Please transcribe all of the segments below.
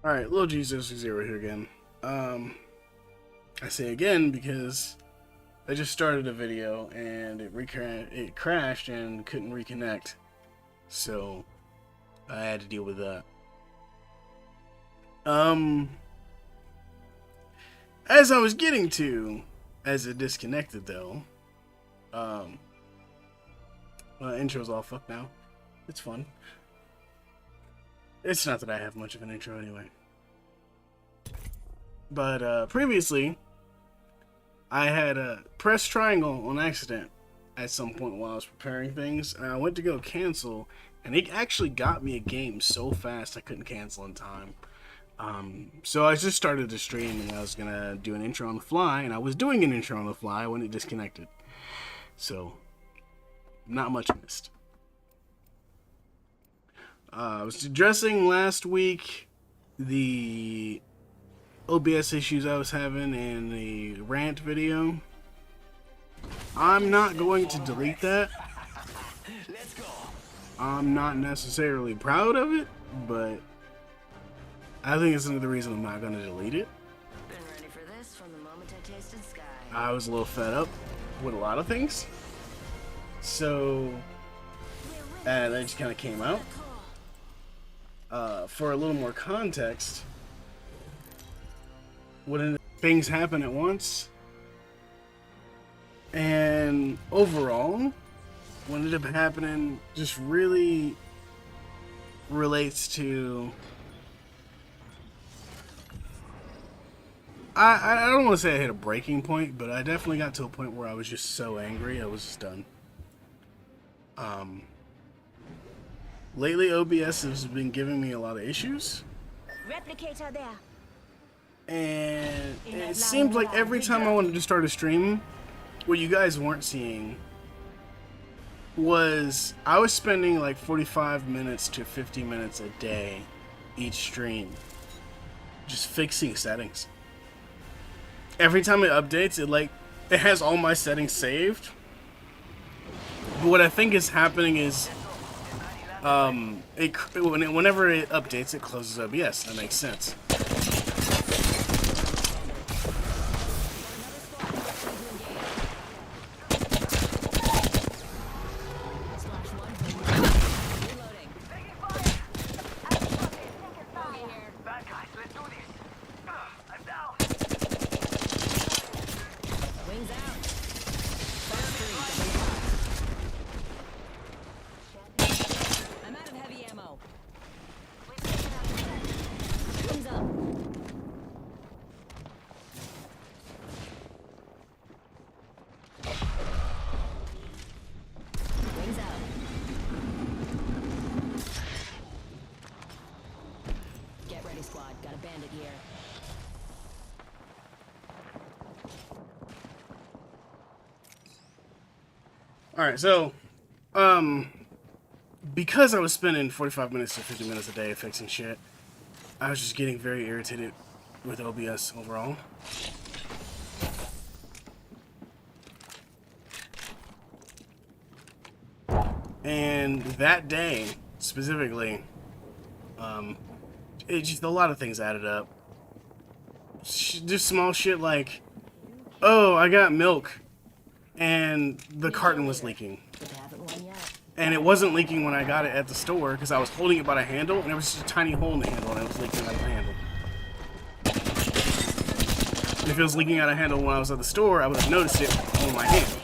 Alright, Lil Jesus Zero here again. I say again because I just started a video and it crashed and couldn't reconnect. So I had to deal with that. As I was getting to, as it disconnected though, intro's all fucked now. It's fun. It's not that I have much of an intro anyway. But previously, I had pressed triangle on accident at some point while I was preparing things, and I went to go cancel, and it actually got me a game so fast I couldn't cancel in time. So I just started the stream, and I was gonna do an intro on the fly, and I was doing an intro on the fly when it disconnected. So, not much missed. I was addressing last week the OBS issues I was having in the rant video. I'm not going to delete that. I'm not necessarily proud of it, but I think it's another reason I'm not going to delete it. Been ready for this from the moment I tasted Sky. I was a little fed up with a lot of things. So, that just kind of came out. For a little more context, when things happen at once, and overall, what ended up happening just really relates to, I don't want to say I hit a breaking point, but I definitely got to a point where I was just so angry I was just done. Lately, OBS has been giving me a lot of issues. Replicator there. And it seems like every time I wanted to start a stream, what you guys weren't seeing was I was spending like 45 minutes to 50 minutes a day each stream just fixing settings. Every time it updates, it has all my settings saved. But what I think is happening is whenever it updates, it closes OBS. That makes sense. Alright, so, because I was spending 45 minutes to 50 minutes a day fixing shit, I was just getting very irritated with OBS overall. And that day, specifically, it just, a lot of things added up. Just small shit like, oh, I got milk, and the carton was leaking. And it wasn't leaking when I got it at the store because I was holding it by the handle, and there was just a tiny hole in the handle, and it was leaking out of the handle. And if it was leaking out of the handle when I was at the store, I would have noticed it on my hand.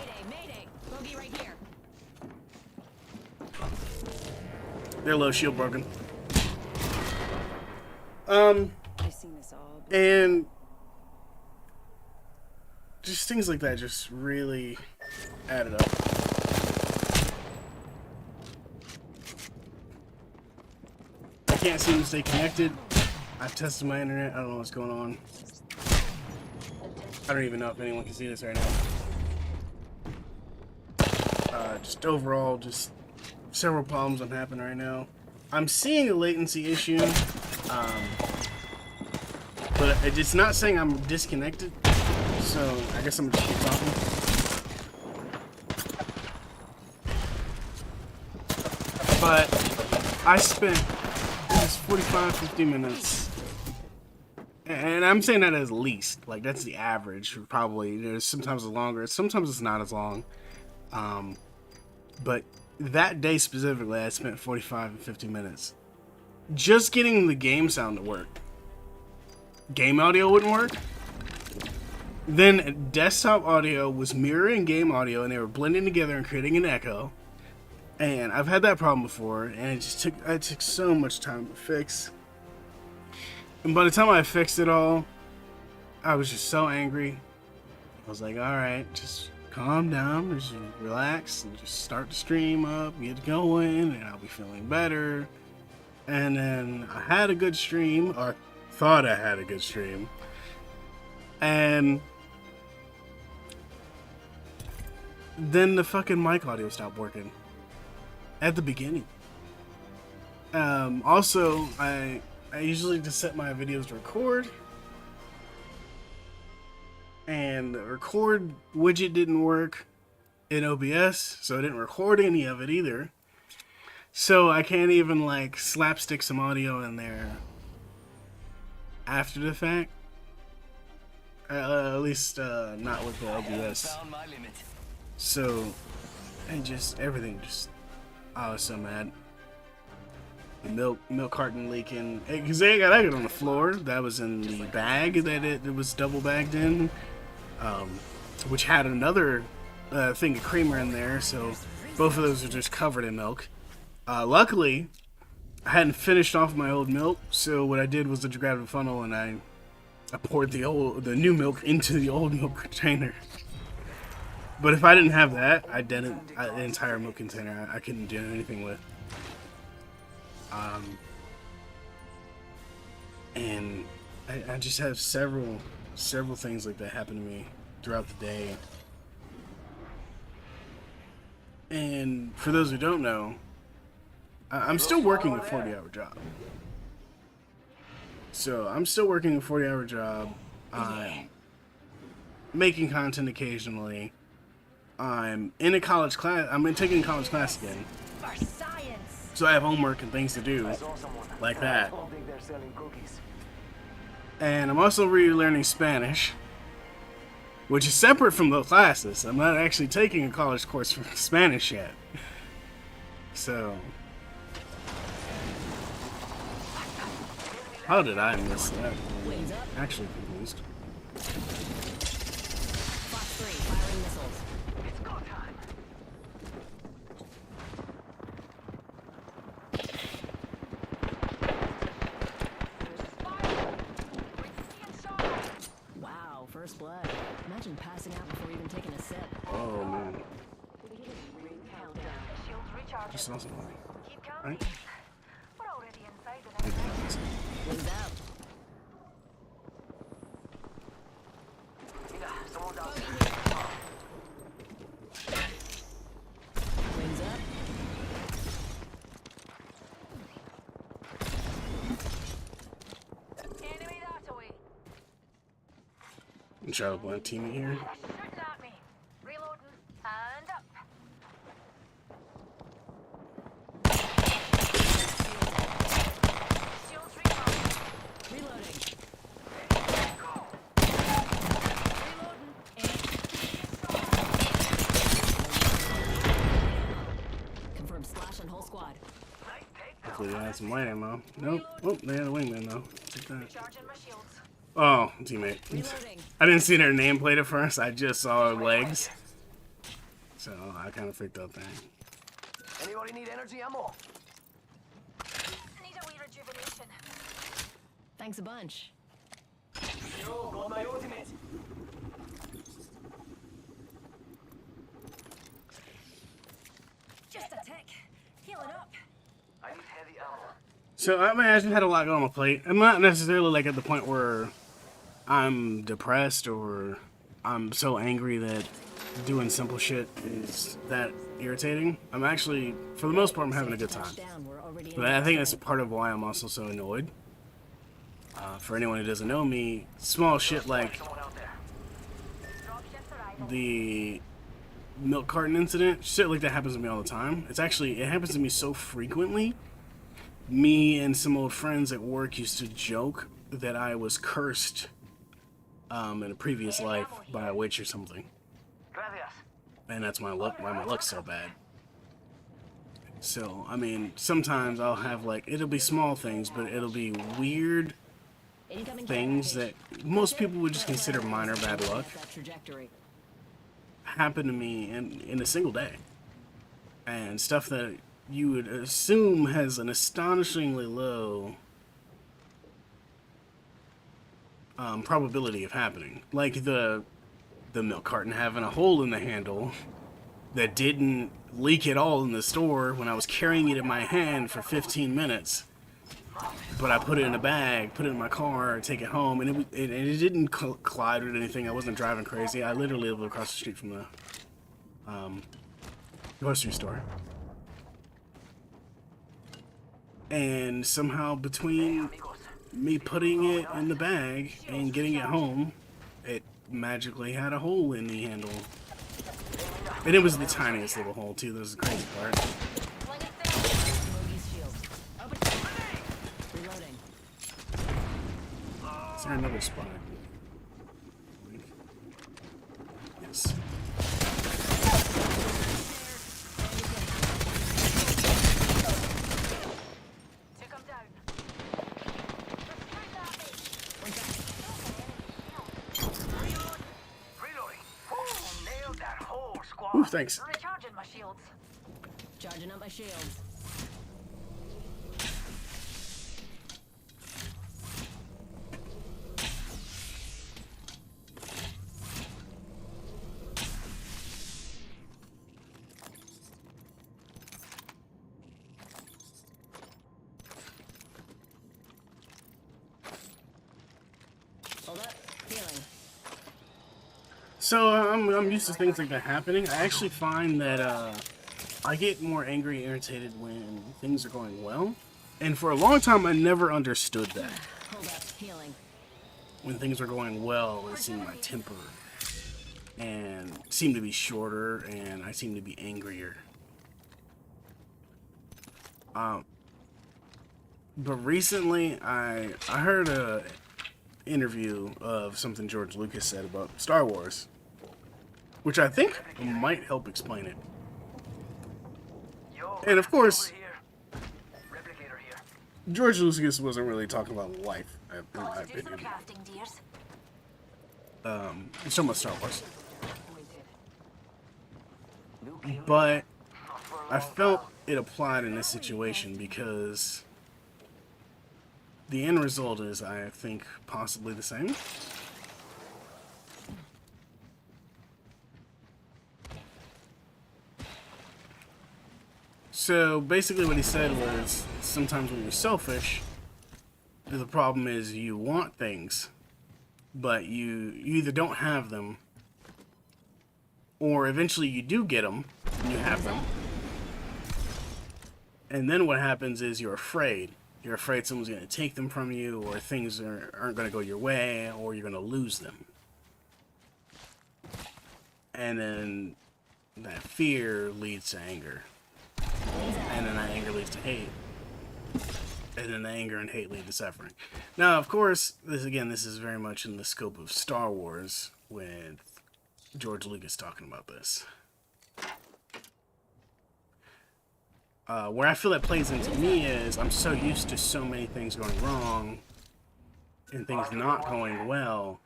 Their low shield broken. And just things like that just really added up. I can't seem to stay connected. I've tested my internet. I don't know what's going on. I don't even know if anyone can see this right now. Just overall, just several problems I'm happening right now. I'm seeing a latency issue, but it's not saying I'm disconnected, so I guess I'm gonna just keep talking. But I spent 45, 50 minutes And I'm saying that as least. Like, that's the average. Probably. Sometimes it's longer. Sometimes it's not as long. But that day specifically, I spent 45 and 50 minutes just getting the game sound to work. Game audio wouldn't work. Then desktop audio was mirroring game audio, and they were blending together and creating an echo. And I've had that problem before, and it took so much time to fix. And by the time I fixed it all, I was just so angry. I was like, all right, just calm down, just relax, and just start the stream up, get going, and I'll be feeling better. And then I had a good stream, or thought I had a good stream. And then the fucking mic audio stopped working at the beginning. Also, I usually just set my videos to record, and the record widget didn't work in OBS, so I didn't record any of it either. So I can't even like slapstick some audio in there after the fact. At least not with the OBS. So, and just everything I was so mad. The milk carton leaking, because they got it on the floor. That was in the bag that it was double bagged in, which had another thing of creamer in there. So both of those are just covered in milk. Luckily, I hadn't finished off my old milk, so what I did was I grabbed a funnel and I poured the new milk into the old milk container. But if I didn't have that, the entire milk container I couldn't do anything with. And I just have several things like that happen to me throughout the day. And for those who don't know, I'm still working a 40-hour job. So I'm still working a 40-hour job. I'm making content occasionally. I'm in a college class. I'm taking a college class again. So I have homework and things to do like that. And I'm also relearning Spanish, which is separate from those classes. I'm not actually taking a college course for Spanish yet. So, how did I miss that? I'm actually confused. First blood. Imagine passing out before even taking a sip. Oh man. Just saw something. Right? We're already inside the next. Wings up. Wings up. Enemy that away. I'm trying to blend teammate here. Shooting at me. Reloading and up. Shields recharged. Reloading. Reloading. Confirm slash on whole squad. Hopefully they had some light ammo. Nope. Oh, they had a wingman though. Take that. Recharging my shields. Oh, teammate. Reloading. I didn't see their nameplate at first. I just saw legs. So I kind of freaked out there. Anybody need energy ammo? Need a wee rejuvenation. Thanks a bunch. Yo, got my ultimate. Just a tick. Healing up. I need heavy ammo. So I mean, I just had a lot going on my plate. I'm not necessarily like at the point where I'm depressed or I'm so angry that doing simple shit is that irritating. I'm actually, for the most part, I'm having a good time. Touchdown. We're already But I think that's part of why I'm also so annoyed. For anyone who doesn't know me, small shit like Someone out there. Dropships arriving. the milk carton incident, shit like that happens to me all the time. It happens to me so frequently. Me and some old friends at work used to joke that I was cursed in a previous life by a witch or something, Gracias. and that's why my luck's so bad. So I mean, sometimes I'll have like it'll be small things, but it'll be weird Incoming things care that most people would just consider minor bad luck that trajectory. happen to me in a single day, and stuff that you would assume has an astonishingly low probability of happening, like the milk carton having a hole in the handle that didn't leak at all in the store when I was carrying it in my hand for 15 minutes. But I put it in a bag, put it in my car, take it home, and it didn't collide with anything. I wasn't driving crazy. I literally live across the street from the grocery store. And somehow between me putting it in the bag and getting it home, it magically had a hole in the handle. And it was the tiniest little hole, too. That was the crazy part. Bogey's shield. Open. Reloading. Is there another spot? Yes. Took him down. Reloading. Woo, nailed that whole squad. Ooh, thanks. Recharging my shields. Charging up my shields. Hold up. Healing. So I'm used to things like that happening. I actually find that I get more angry and irritated when things are going well. And for a long time, I never understood that. Hold up. Healing. When things are going well, it seemed my temper and seemed to be shorter, and I seem to be angrier. But recently, I heard a interview of something George Lucas said about Star Wars, which I think might help explain it. Yo, And of course, over here. Replicator here. George Lucas wasn't really talking about life, in my Got to do some opinion. crafting, dears. He's talking about Star Wars. New But Not for a I long felt time. it applied in this situation because the end result is, I think, possibly the same. So basically what he said was, sometimes when you're selfish, the problem is you want things, but you either don't have them, or eventually you do get them, and you have them. And then what happens is you're afraid. You're afraid someone's going to take them from you, or things aren't going to go your way, or you're going to lose them. And then that fear leads to anger. And then that anger leads to hate. And then the anger and hate lead to suffering. Now, of course, this is very much in the scope of Star Wars, with George Lucas talking about this. Where I feel that plays into me is I'm so used to so many things going wrong and things not going well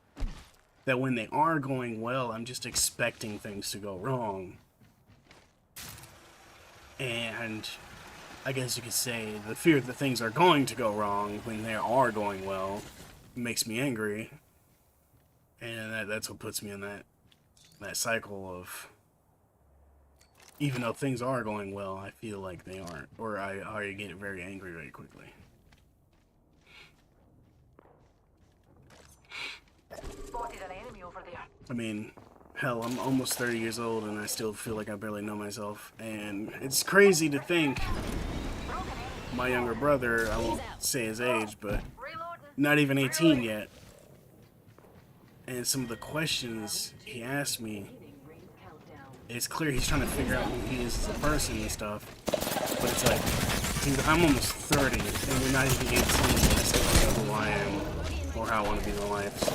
that when they are going well, I'm just expecting things to go wrong. And I guess you could say the fear that things are going to go wrong when they are going well makes me angry. And that's what puts me in that cycle of, even though things are going well, I feel like they aren't, or I get very angry very quickly. Spotted an enemy over there. I mean, hell, I'm almost 30 years old and I still feel like I barely know myself. And it's crazy to think my younger brother, I won't say his age, but Reloading. not even 18 yet. And some of the questions he asked me, it's clear he's trying to figure out who he is as a person and stuff. But it's like, dude, I'm almost 30 and we're not even 18 and I still don't know who I am. or how I want to be in my life. So,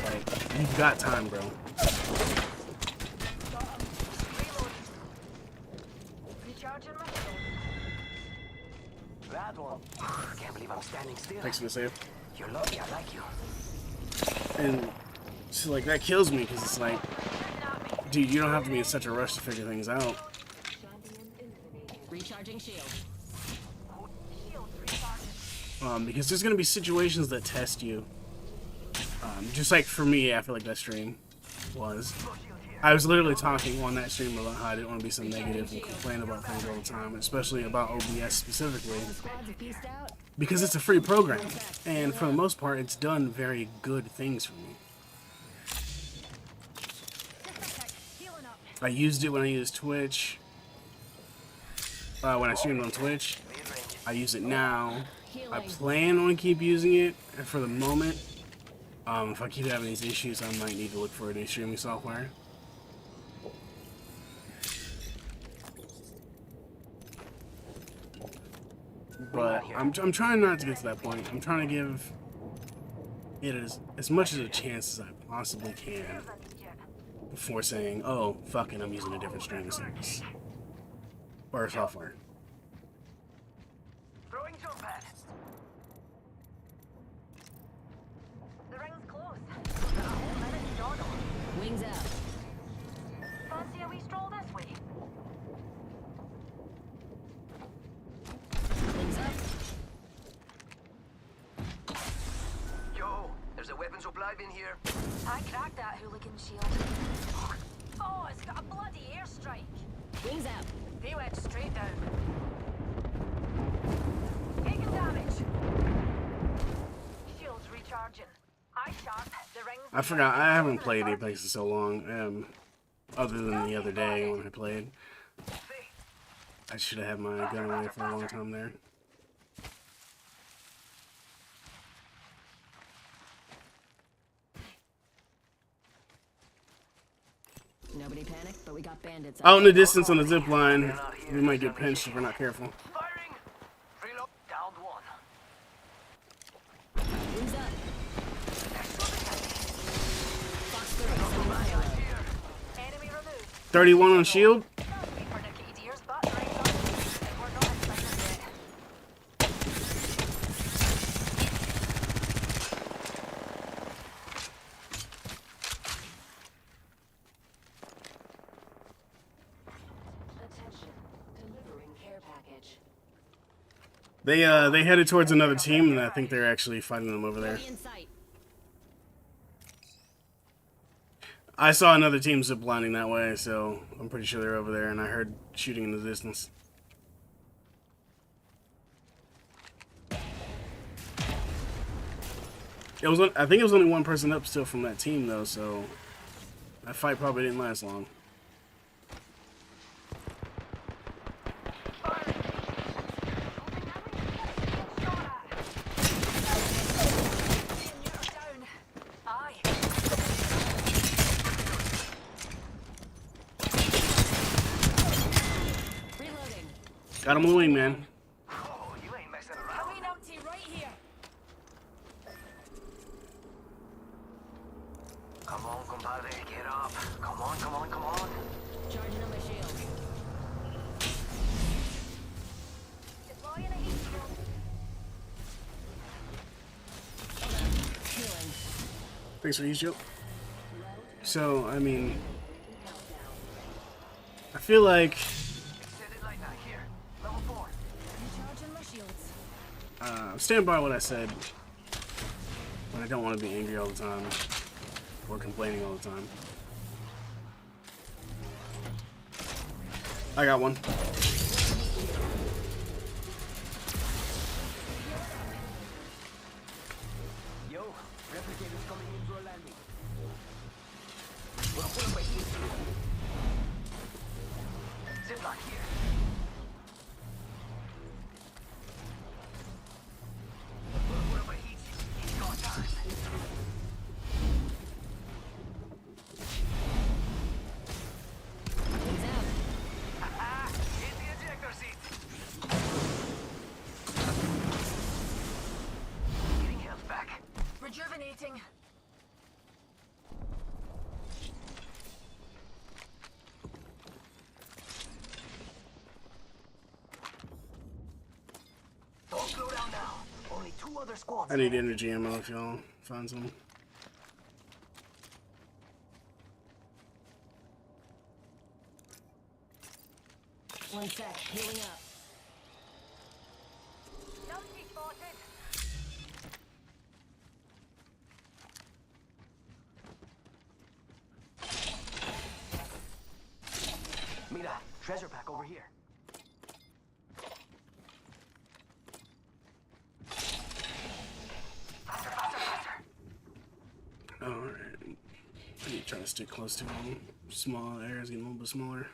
like, you've got time, bro. Recharging my shield. That one. Can't believe I'm standing still. Thanks for the save. You're lucky I like you. And so, like, that kills me because it's like, dude, you don't have to be in such a rush to figure things out. Recharging shield. Shield recharging. Because there's gonna be situations that test you. Just like for me, I feel like that stream was. I was literally talking on that stream about how I didn't want to be so negative and complain about things all the time, especially about OBS specifically, Squads have pieced out. because it's a free program, and for the most part, it's done very good things for me. Healing up. I used it when I used Twitch. When I streamed on Twitch, I use it now. I plan on keep using it for the moment. If I keep having these issues, I might need to look for a new streaming software. But I'm trying not to get to that point. I'm trying to give it as much as a chance as I possibly can before saying, oh, fuck it, I'm using a different streaming service or software. Throwing jump pad. The ring's close. A whole minute dawdle. Wings out. Fancy a wee stroll this way? Wings up. Yo, there's a weapon supply bin here. I cracked that hooligan shield. Oh, it's got a bloody airstrike. Wings out. They went straight down. Taking damage. Shields recharging. Eye sharp. The rings. I forgot, I haven't played Apex in so long, other than the other day when I played. I should have had my gun away for a long time there. Nobody panic, but we got bandits Out in the distance on the zip line, we might get pinched if we're not careful. Firing. Reload. Downed one. Wings up. Fox 3, sending my payload. Enemy removed. 31 on shield. Not to be pernickety ears, but the rings on. We're not in business yet. Attention. Delivering care package. They headed towards another team, and I think they're actually fighting them over there. Enemy in sight. I saw another team ziplining that way, so I'm pretty sure they're over there, and I heard shooting in the distance. I think it was only one person up still from that team, though, so that fight probably didn't last long. Reloading. Got him a wing, man. Oh, you ain't messing around. Coming empty right here. Come on, compadre, get up. Come on, come on, come on. Charging on my shield. Deploying a heat shield. Healing. Thanks for the shield. So, I mean, I feel like Extended light knife here. Level 4. Recharging my shields. stand by what I said when I don't want to be angry all the time or complaining all the time. I got one. Yo, replicators coming in for a landing. Well, put away here. Zipline here. Well, put away heat. He's got time. Wings out. Ah, hit 2 other squads. I need there. energy ammo if y'all find some. One sec, healing up. Numpty spotted. Mira, treasure pack over here. Faster, faster, faster. Alright. I need to try to stick close to them. Small areas getting a little bit smaller.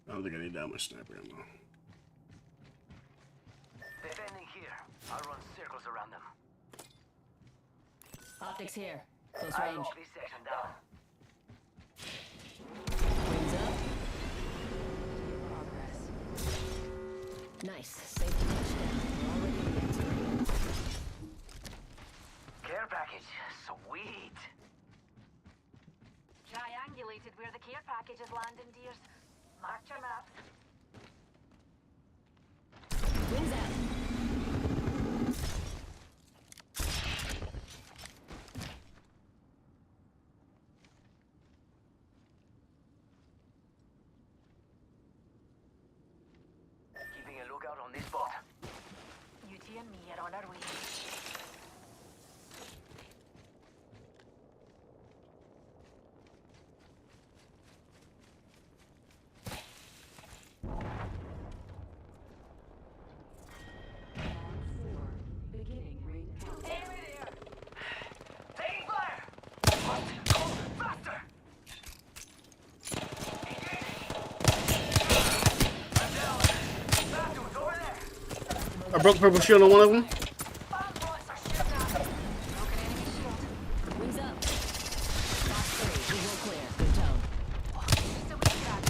I don't think I need that much sniper ammo. Defending here. I'll run circles around them. Optics here. Close I'll range. lock this section down. Wings up. Progress. Nice. Safety touchdown. We're already in the next ring. Care package. Sweet. Triangulated where the care package is landing, dears. Mark your maps. Wings out. Keeping a lookout on this spot. Beauty and me are on our way. Beginning ring count. Enemy there! Taking fire! Must go faster! Engaging! I'm down! That dude's over there! I broke purple shield on one of them. Bomb bots are shooting at me. Broken enemy shield. Wings up. Box 3. Visual clear. Good tone. Just a wee crack.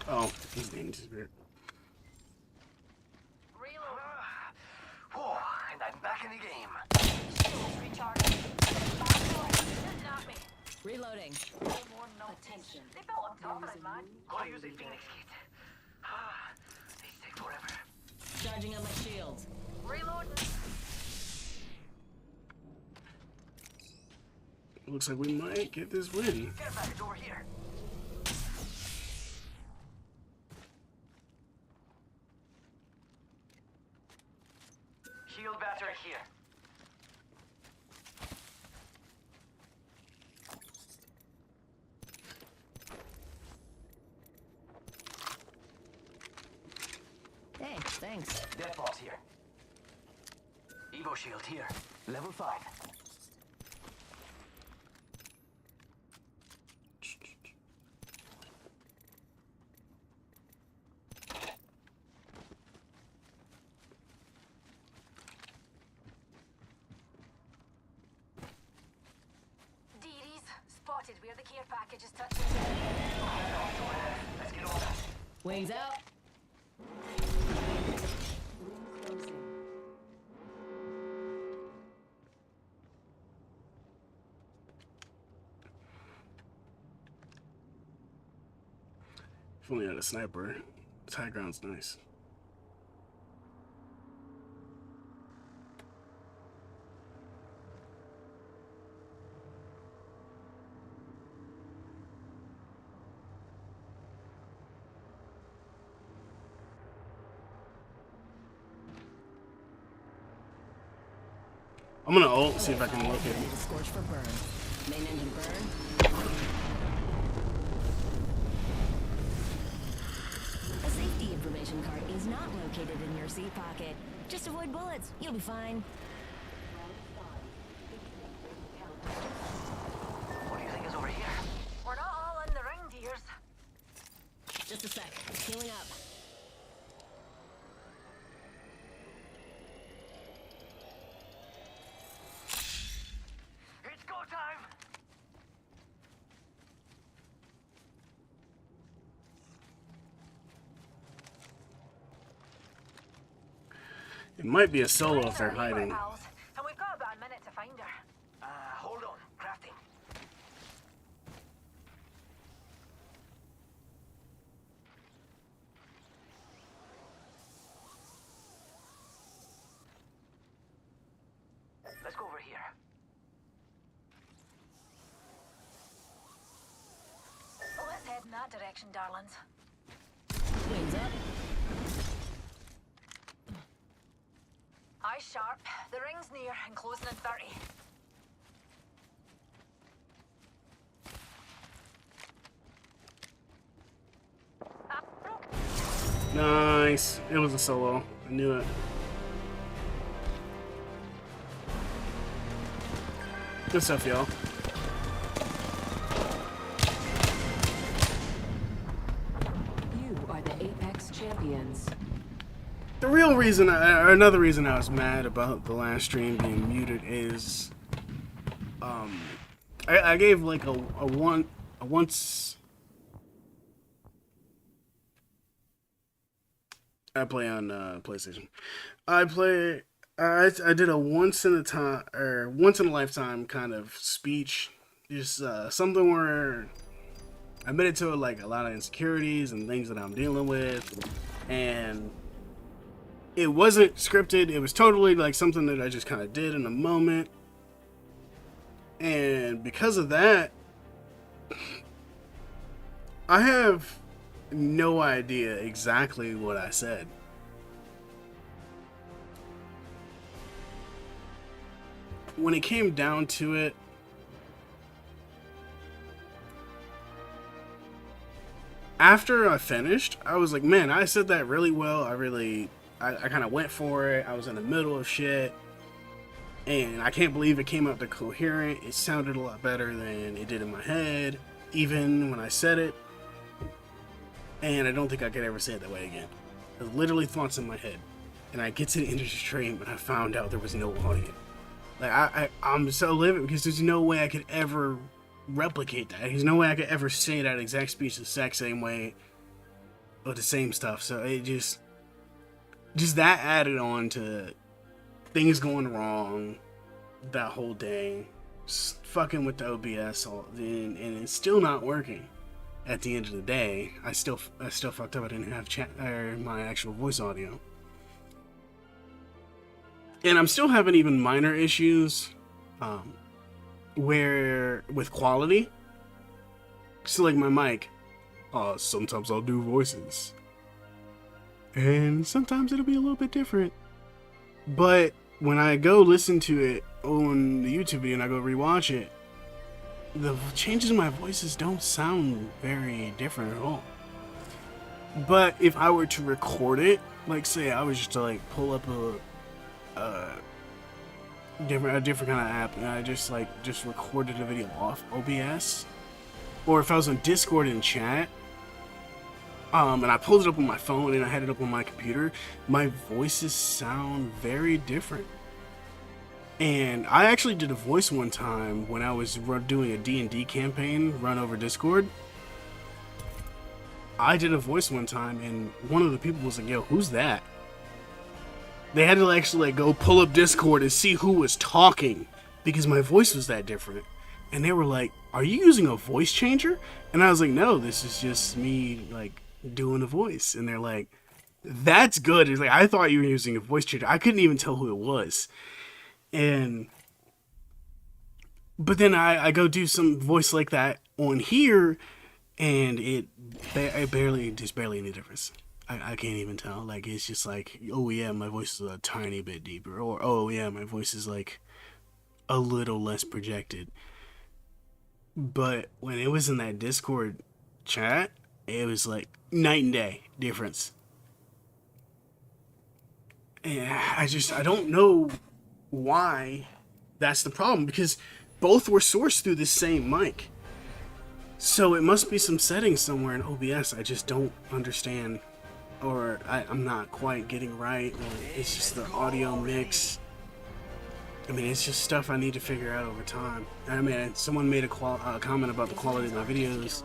Oh, he's named his spirit. Reload. Whoa, and I'm back in the game. Shields recharging. Bomb bots shooting at me. Reloading. No more nonsense. They built on top of it, man. Gotta use a Phoenix kit. These take forever. Charging up my shields. Reloading. Looks like we might get this win. Care package over here. Shield battery here. Hey, thanks. Death box here. Evo shield here. Level 5. Dearies spotted where the care package is touching. Let's get on that. Wings out. If only I had a sniper. This high ground's nice. I'm gonna ult, see if I can locate him. Scorch for burn. Main engine burn. A safety information card is not located in your seat pocket. Just avoid bullets. You'll be fine. What do you think is over here? We're not all in the ring, dears. Just a sec. Healing up. It's go time! It might be a solo if they're Rings are hiding. pals, and we've got about a direction, darlings. Wings up. Eyes sharp. The ring's near and closing in 30. Nice. It was a solo. I knew it. Good stuff, y'all. You are the Apex champions. The real reason, or another reason I was mad about the last stream being muted is, I gave like a once. I play on PlayStation. I did a once in a lifetime kind of speech, just something where I admitted to like a lot of insecurities and things that I'm dealing with, and it wasn't scripted. It was totally like something that I just kind of did in a moment, and because of that, I have no idea exactly what I said. When it came down to it, after I finished, I was like, man, I said that really well. I kind of went for it. I was in the middle of shit, and I can't believe it came out coherent. It sounded a lot better than it did in my head, even when I said it. And I don't think I could ever say it that way again. It was literally thoughts in my head. And I get to the end of the stream and I found out there was no audio. Like, I'm so livid because there's no way I could ever replicate that. There's no way I could ever say that exact speech the exact same way or the same stuff. So it just that added on to things going wrong that whole day. Just fucking with the OBS and it's still not working. At the end of the day, I still fucked up. I didn't have my actual voice audio, and I'm still having even minor issues, where with quality. So like my mic, sometimes I'll do voices, and sometimes it'll be a little bit different. But when I go listen to it on the YouTube video and I go rewatch it, the changes in my voices don't sound very different at all. But if I were to record it, like say I was just to like pull up a different kind of app and I just recorded a video off OBS, or if I was on Discord and chat, and I pulled it up on my phone and I had it up on my computer, my voices sound very different. And I actually did a voice one time when I was doing a D&D campaign run over Discord. I did a voice one time and one of the people was like, yo, who's that? They had to actually go pull up Discord and see who was talking because my voice was that different. And they were like, are you using a voice changer? And I was like, no, this is just me like doing a voice. And they're like, that's good. It's like, I thought you were using a voice changer. I couldn't even tell who it was. But then I go do some voice like that on here, and there's barely any difference. I can't even tell. Like, it's just like, oh yeah, my voice is a tiny bit deeper, or oh yeah, my voice is like a little less projected. But when it was in that Discord chat, it was like night and day difference. And I don't know why that's the problem, because both were sourced through the same mic. So it must be some settings somewhere in OBS I just don't understand, or I'm not quite getting right, or it's just the audio mix. I mean, it's just stuff I need to figure out over time. I mean, someone made a comment about the quality of my videos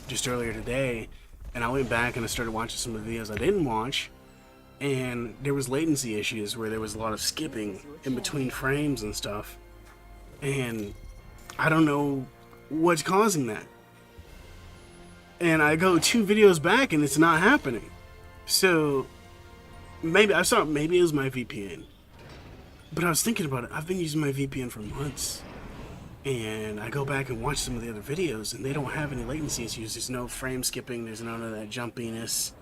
just earlier today, and I went back and I started watching some of the videos I didn't watch, and there was latency issues where there was a lot of skipping in between frames and stuff, and I don't know what's causing that. And I go 2 videos back and it's not happening. So maybe it was my VPN. But I was thinking about it. I've been using my VPN for months. And I go back and watch some of the other videos, and they don't have any latency issues. There's no frame skipping. There's none of that jumpiness.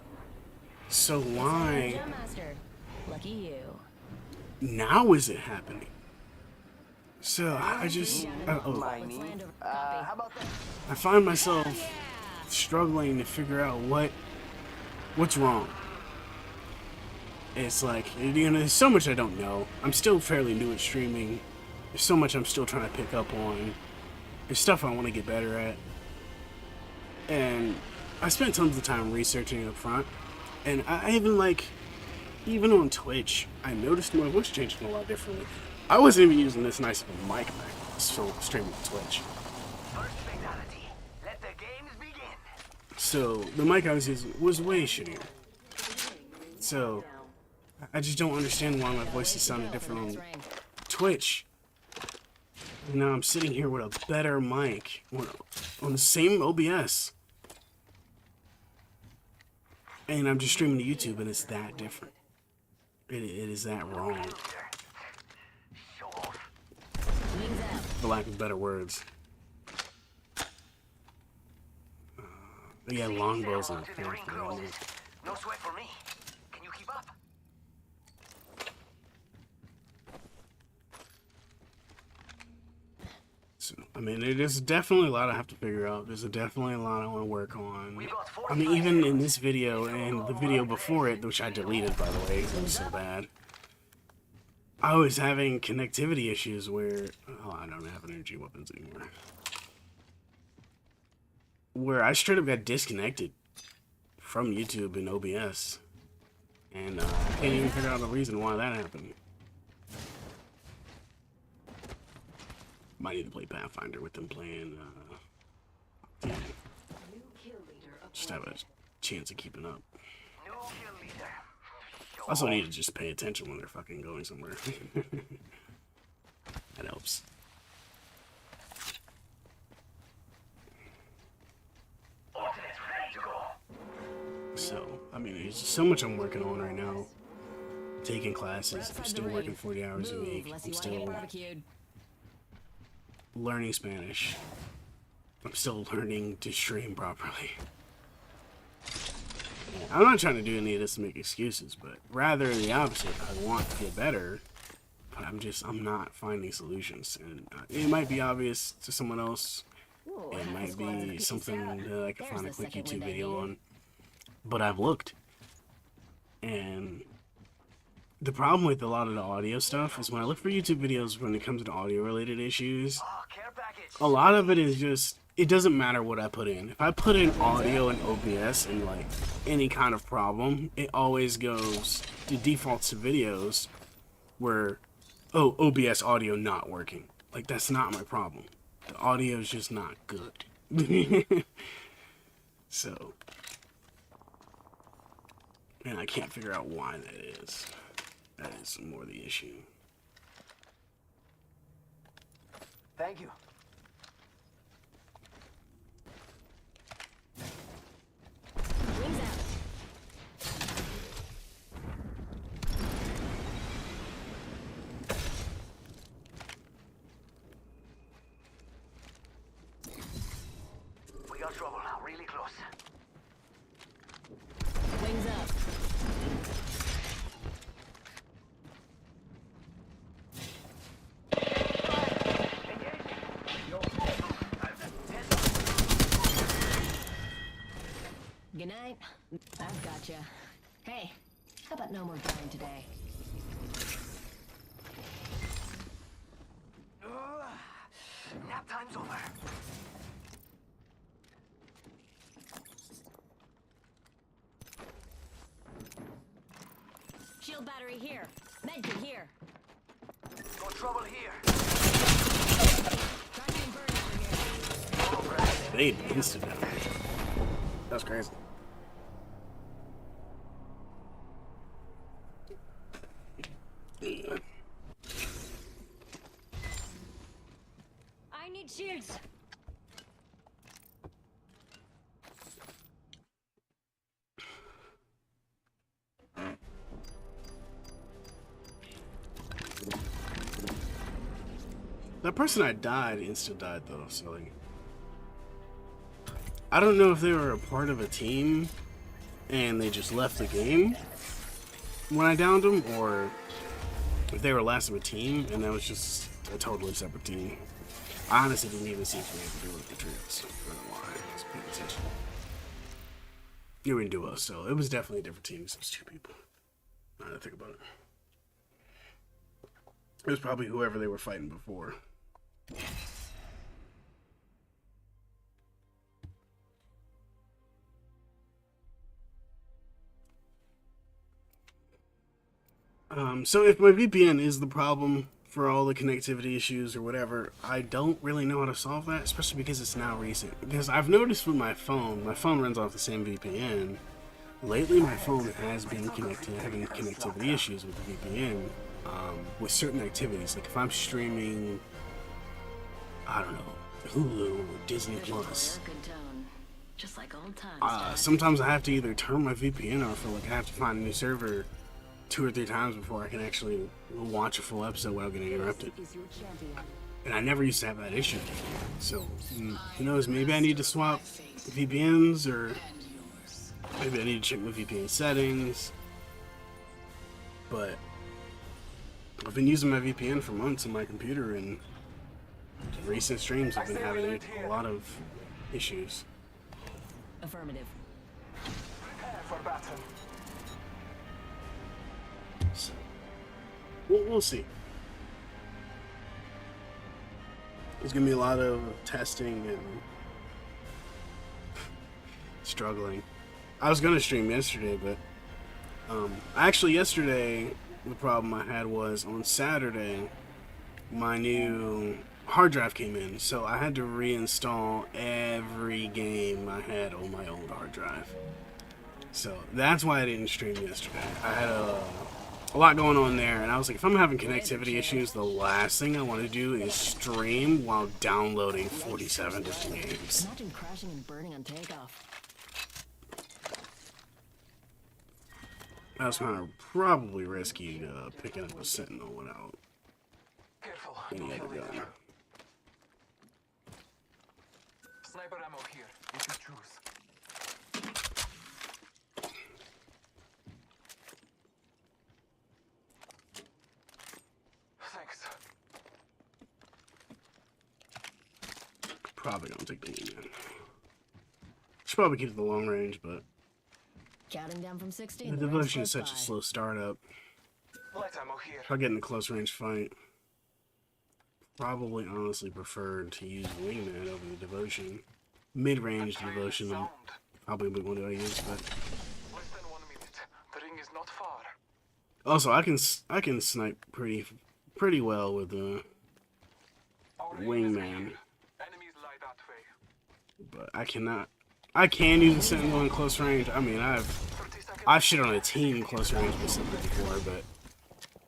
So why Jump Master. Lucky you. now is it happening? So I just Let's land over copy. How about that? I find myself struggling to figure out what's wrong. It's like, you know, there's so much I don't know. I'm still fairly new at streaming. There's so much I'm still trying to pick up on. There's stuff I want to get better at. And I spent tons of time researching up front. And I even even on Twitch, I noticed my voice changing a lot differently. I wasn't even using this nice of a mic back then, so streaming on Twitch. First fatality. Let the games begin. So the mic I was using was way shittier. So I just don't understand why my voice is sounding different on Twitch. And now I'm sitting here with a better mic on the same OBS. And I'm just streaming to YouTube, and it's that different. It is that wrong, Show off. Wings out. for lack of better words. Yeah, longbows and To the ring closes. No sweat for me. Can you keep up? So, I mean, there's definitely a lot I have to figure out. There's definitely a lot I want to work on. We've got I mean, even in this video and the video before it, which I deleted, by the way, because it was so bad, I was having connectivity issues where, oh, I don't have energy weapons anymore, where I straight up got disconnected from YouTube and OBS, and I can't even figure out the reason why that happened. Might need to play Pathfinder with them playing, yeah, just have a chance of keeping up. New kill leader. Show I also off. need to just pay attention when they're fucking going somewhere. That helps. Ultimate's ready to go. So, I mean, there's so much I'm working on right now. Taking classes, I'm still working 40 hours a Move, week. unless I'm you want to get still barbecued. learning Spanish. I'm still learning to stream properly. I'm not trying to do any of this to make excuses, but rather the opposite. I want to get better, but I'm not finding solutions. And it might be obvious to someone else. Ooh, It might squad of be the something out. that I can There's find a the quick second YouTube window video you. on. But I've looked. And the problem with a lot of the audio stuff is when I look for YouTube videos when it comes to audio related issues, Oh, care package. a lot of it is just, it doesn't matter what I put in. If I put in audio and OBS and like any kind of problem, it always goes to defaults to videos where, oh, OBS audio not working. Like, that's not my problem. The audio is just not good. So, and I can't figure out why that is. That is more the issue. Thank you. Wings out. We got trouble. Really close. Wings up. Good night. I've gotcha. Hey, how about no more dying today? Nap time's over. Shield battery here. Medkit here. Got trouble here. Tracking bird over here. They instant damage. That's crazy. I need shields. That person I died insta died though, so like, I don't know if they were a part of a team and they just left the game when I downed them, or if they were last of a team and that was just a totally separate team. I honestly didn't even see if we had to do with the Patriots. I don't know why. I was paying attention. You were in duo, so it was definitely a different team because it was 2 people. Now that I think about it. It was probably whoever they were fighting before. So if my VPN is the problem for all the connectivity issues or whatever, I don't really know how to solve that, especially because it's now recent. Because I've noticed with my phone runs off the same VPN. Lately, my phone has been having connectivity issues with the VPN with certain activities. Like if I'm streaming, I don't know, Hulu or Disney Plus. Just like old times. Sometimes I have to either turn my VPN off or like I have to find a new server 2 or 3 times before I can actually watch a full episode without getting interrupted. And I never used to have that issue. So, who knows, maybe I need to swap VPNs, or maybe I need to check my VPN settings. But I've been using my VPN for months on my computer, and recent streams have been having a lot of issues. Affirmative. For battle. So, we'll see. There's gonna be a lot of testing and struggling. I was gonna stream yesterday, but actually yesterday the problem I had was on Saturday my new hard drive came in, so I had to reinstall every game I had on my old hard drive. So that's why I didn't stream yesterday. I had a lot going on there, and I was like, if I'm having connectivity issues, the last thing I want to do is stream while downloading 47 different games. Imagine crashing and burning on takeoff. That was kind of probably risky, picking up a Sentinel without Careful. any other gun. Sniper ammo here, if you choose. Thanks. Probably don't take the wingman. Should probably keep it the long range, but Counting down from 60. the devotion is such a slow startup. Light ammo here. If I get in a close range fight, probably honestly prefer to use wingman over the devotion. Mid-range devotion, I'm probably the one that I use, but Less than 1 minute. The ring is not far. also I can snipe pretty well with the Our ring is wingman, clear. Enemies lie that way. but I cannot. I can use a Sentinel in close range. I mean, 30 seconds. I've shit on a team close range with something before, but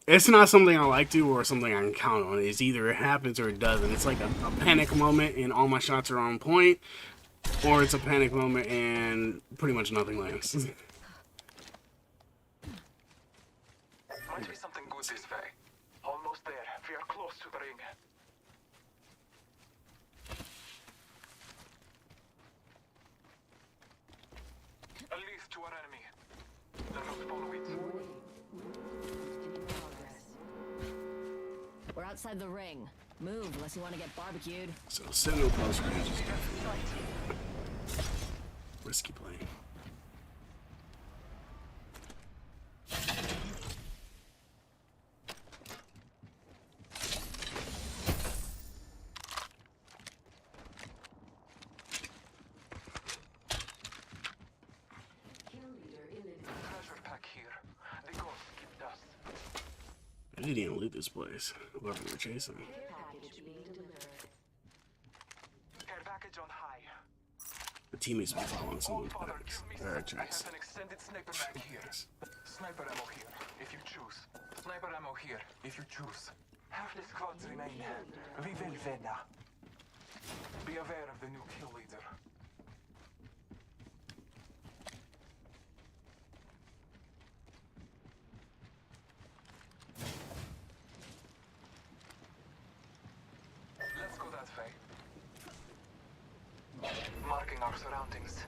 it's not something I like to or something I can count on. It's either it happens or it doesn't. It's like a panic moment and all my shots are on point, or it's a panic moment and pretty much nothing lands. Might be something good this way. Almost there. We are close to the ring. A leaf to our enemy. The not follow it. We're outside the ring. Move unless you want to get barbecued. So Sentinel close range is definitely risky playing. Treasure pack here. The ghost keep dust. I didn't even loot this place. Whoever we were chasing. Care package on high. The teammates been following someone's Father, backs. give me Barrack some. I checks. have an extended sniper mag here. Sniper ammo here, if you choose. Sniper ammo here, if you choose. Half the squads remain. We will win. Be aware of the new kill leader. our surroundings.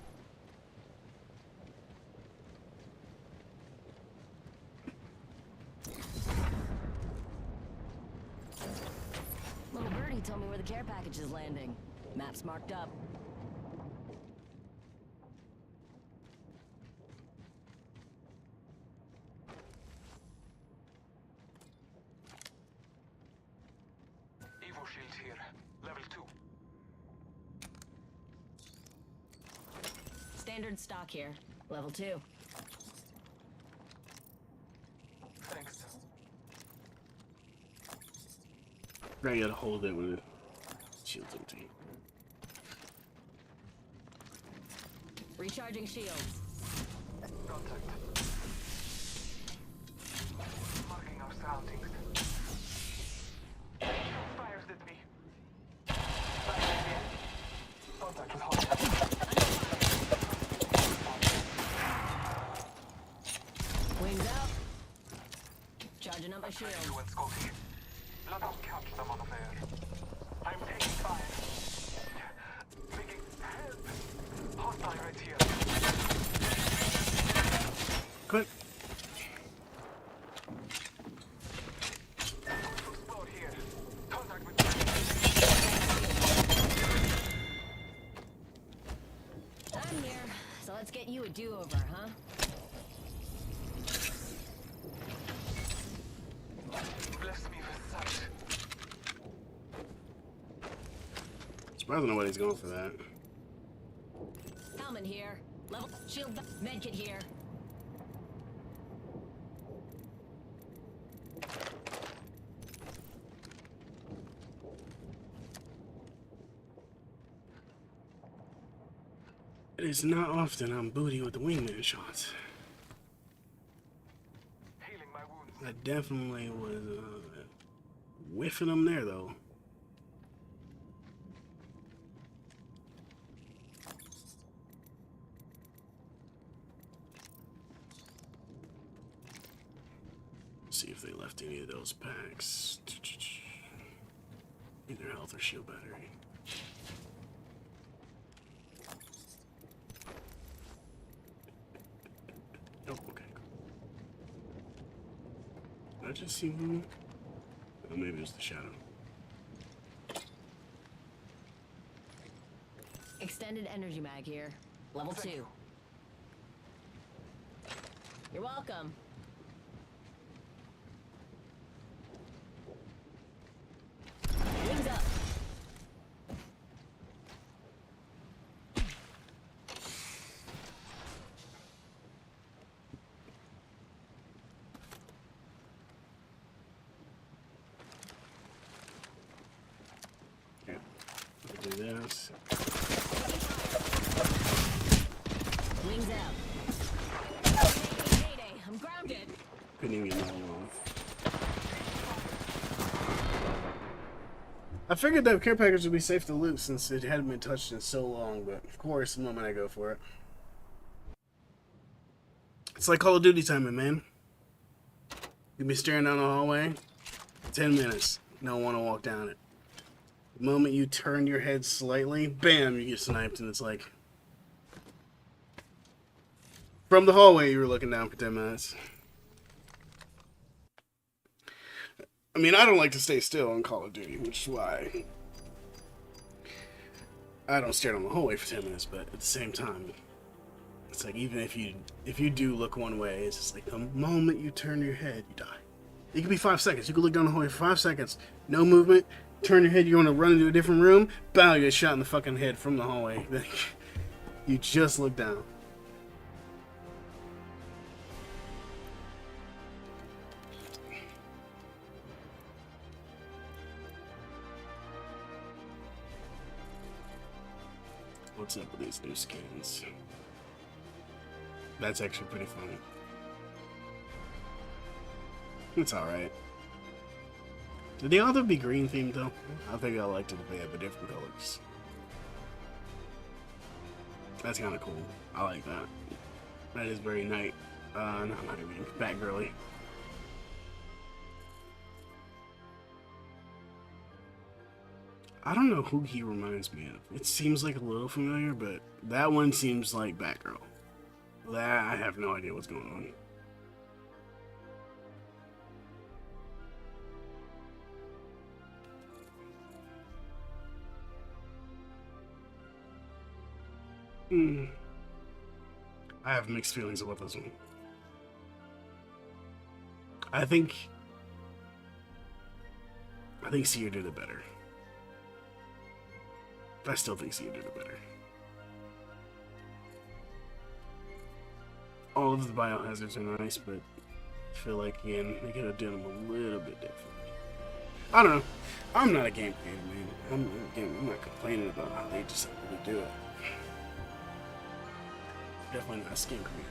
Little birdie told me where the care package is landing. Map's marked up. Evo shield here. Level 2. Standard stock here. Level 2. Thanks. Now you gotta hold it with it. Shield's empty. Recharging shields. Contact. Marking our surroundings. Fires at me. Fires at me. Contact with hostile. Wings out. Charging up my shield. You and Scotty. Let us catch them unaware. I'm taking fire. Making help. Hostile right here. Quick. Explode here. Contact with I'm here. So let's get you a do-over, huh? bless me with sight. Surprised nobody's going for that. Helmet here. Level shield medkit here. It is not often I'm booty with the wingman shots. Healing my wounds. I definitely was whiffing them there though. See if they left any of those packs. Either health or shield battery. Oh, okay. Did I just see one? Oh, maybe it was the shadow. Extended energy mag here. Level 2. You're welcome. Wings up. Okay. I'll do this. Wings out. Heyday, I'm grounded. Couldn't even get that one off. I figured that care package would be safe to loot since it hadn't been touched in so long, but of course, the moment I go for it. It's like Call of Duty timing, man. You'll be staring down the hallway, 10 minutes, no one to walk down it. The moment you turn your head slightly, bam, you get sniped, and it's like... From the hallway, you were looking down for 10 minutes. I mean, I don't like to stay still on Call of Duty, which is why I don't stare down the hallway for 10 minutes, but at the same time, it's like, even if you do look one way, it's just like the moment you turn your head, you die. It could be 5 seconds. You could look down the hallway for 5 seconds, no movement, turn your head, you're going to run into a different room, bow, you get shot in the fucking head from the hallway. You just look down. What's up with these new skins? That's actually pretty funny. It's alright. Did they all have to be green themed though? I think I liked it if they had the different colors. That's kind of cool. I like that. That is very night. No, not even Batgirly. I don't know who he reminds me of. It seems like a little familiar, but that one seems like Batgirl. That I have no idea what's going on. I have mixed feelings about this one. I think Seer did it better. I still think Seer did it better. All of the biohazards are nice, but I feel like, again, they could have done them a little bit differently. I don't know. I'm not a game creator, man. I'm not complaining about how they decided to do it. Definitely not a skin creator.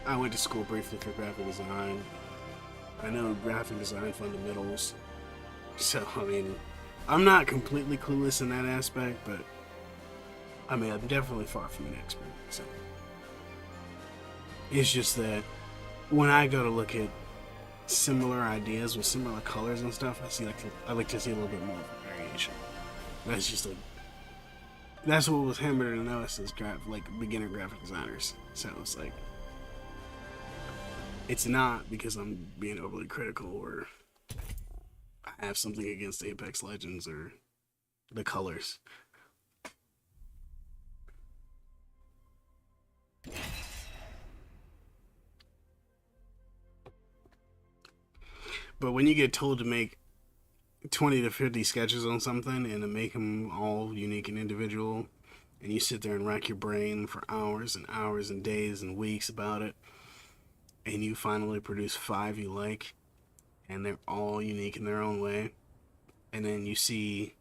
I went to school briefly for graphic design. I know graphic design fundamentals. So, I mean, I'm not completely clueless in that aspect, but I mean, I'm definitely far from an expert. So, it's just that when I go to look at similar ideas with similar colors and stuff, I like to see a little bit more variation. That's just that's what was hammered into us as beginner graphic designers. So it's like, it's not because I'm being overly critical or I have something against Apex Legends or the colors. But when you get told to make 20 to 50 sketches on something and to make them all unique and individual, and you sit there and rack your brain for hours and hours and days and weeks about it, and you finally produce 5 you like, and they're all unique in their own way, and then you see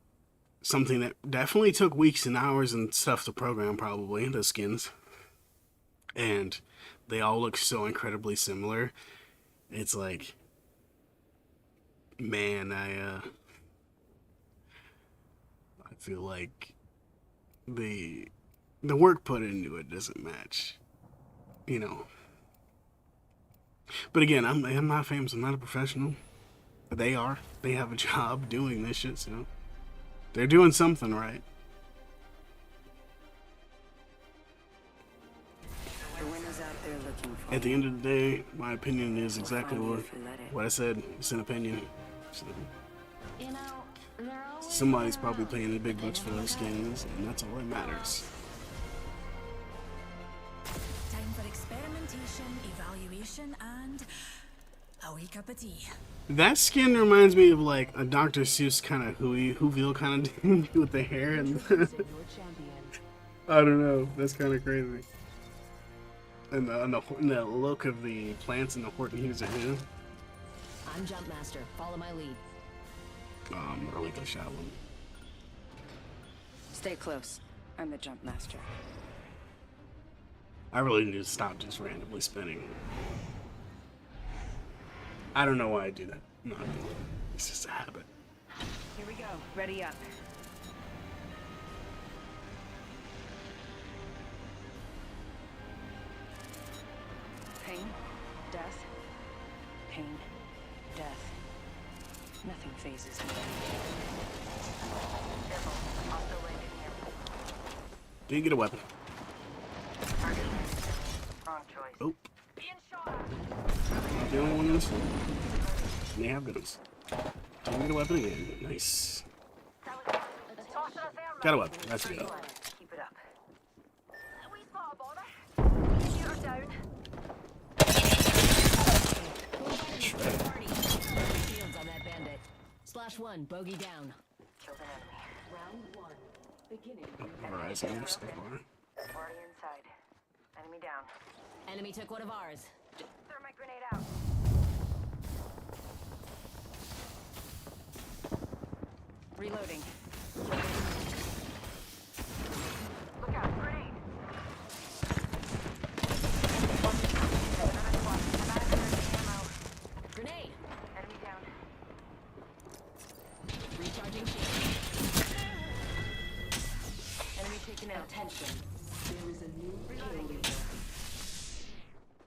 something that definitely took weeks and hours and stuff to program, probably, the skins, and they all look so incredibly similar. It's like, man, I feel like the work put into it doesn't match, you know. But again, I'm not famous. I'm not a professional. They are. They have a job doing this shit, so they're doing something right. The winner's out there looking for At the end of the day, my opinion is exactly what I said. It's an opinion. So, You know, they're always somebody's probably paying the big bucks for those skins, and that's all that matters. Time for experimentation, evaluation, and a wee cup of tea. That skin reminds me of like a Dr. Seuss kind of Whoville kind of dude with the hair and I don't know. That's kind of crazy. And the look of the plants and the Horton Hughes are him. I'm Jumpmaster. Follow my lead. I like the shot one. Stay close. I'm the jump master. I really need to stop just randomly spinning. I don't know why I do that. No, it's just a habit. Here we go. Ready up. Pain, death, pain, death. Nothing phases me. Careful. Hostile landing here. Didn't get a weapon. Target. Wrong choice. Oh, Being shot at. not the only one in this one. And they have guns. Didn't get a weapon again. Nice. Tossing a thermite. Got a weapon. That's good. Keep it up. We spot a bother. Shooter down. Shredded. Shields on that bandit. Slash 1, bogey down. Killed an enemy. Round 1. Beginning. Horizon so far. Already inside. Enemy down. Enemy took one of ours. Thermite grenade out. Reloading. Look out. Grenade. Grenade! Enemy down. Recharging shield. Enemy taken out. Attention. There is a new kill leader.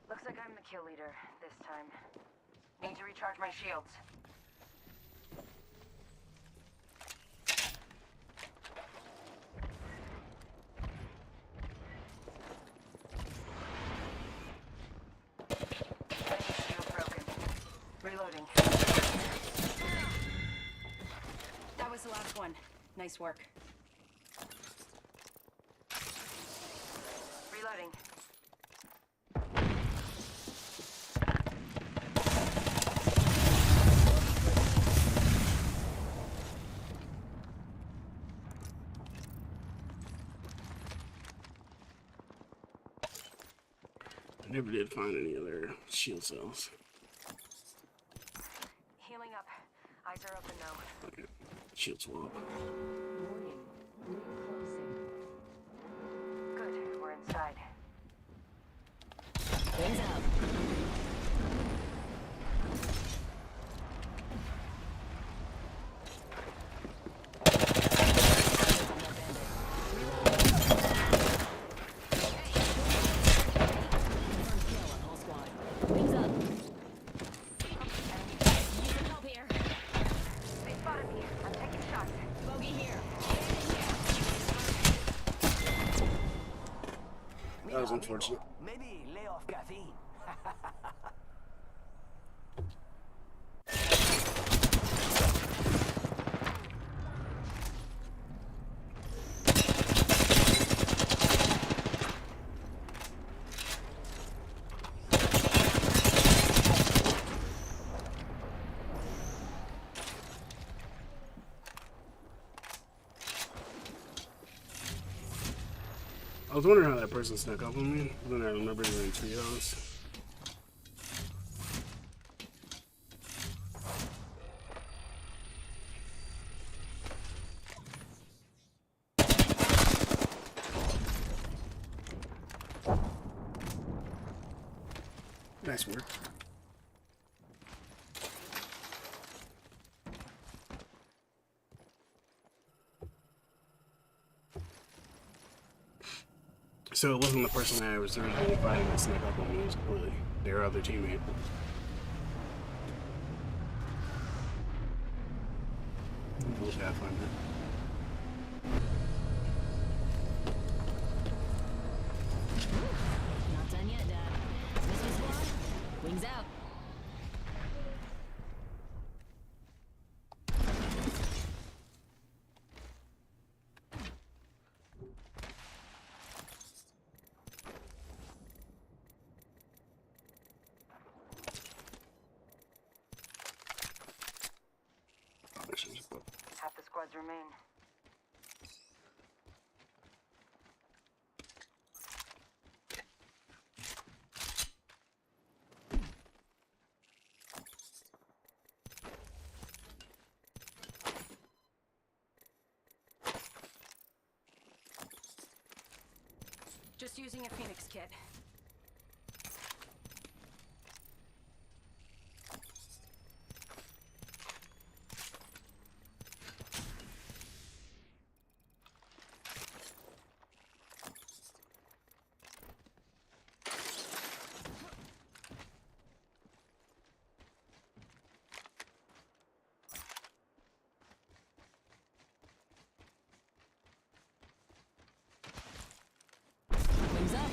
Looks like I'm the kill leader this time. Need to recharge my shields. Shield broken. Reloading. That was the last one. Nice work. Reloading. I never did find any other shield cells. Healing up. Eyes are open though. Okay, shield swap. Warning. Ring closing. Good, we're inside. Wings up. Wings up. You can help here. They spotted me. I'm taking shots. Bogey here. That was unfortunate. Maybe lay off caffeine. I was wondering how that person snuck up on me, but then I remembered they were in trios. Nice work. So it wasn't the person I was originally fighting that snuck up on me, it was completely their other teammate. Little Pathfinder. Not done yet, Dad. Missile squad. Wings out. Half the squads remain. Just using a Phoenix kit. Wings up.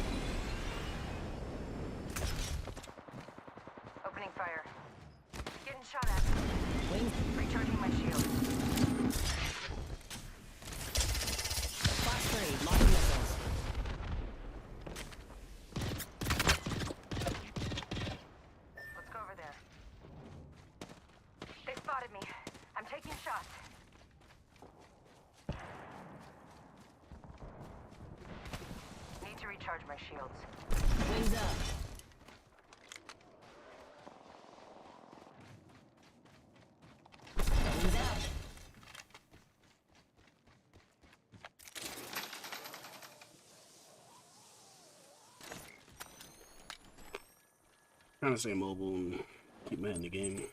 Opening fire. Getting shot at. Wings. Recharging my shield. Box 3. Launching missiles. Let's go over there. They spotted me. I'm taking shots. Need to recharge my shields. Wings up. Wings out. Trying to stay mobile and keep my head in the game.